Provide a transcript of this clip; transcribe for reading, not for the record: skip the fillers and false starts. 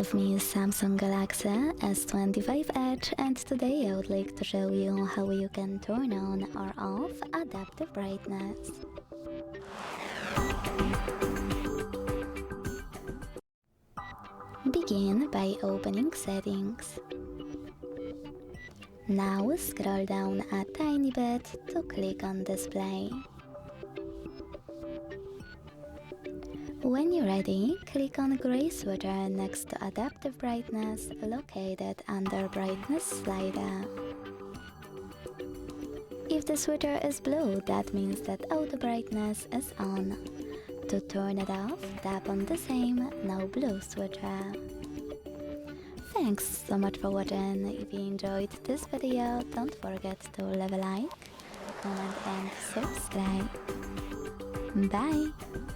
of me is Samsung Galaxy S25 Edge, and today I would like to show you how you can turn on or off adaptive brightness. Begin by opening Settings. Now scroll down a tiny bit to click on Display. When you're ready, click on gray switcher next to Adaptive Brightness located under Brightness slider. If the switcher is blue, that means that auto brightness is on. To turn it off, tap on the same, now blue switcher. Thanks so much for watching. If you enjoyed this video, don't forget to leave a like, comment and subscribe. Bye!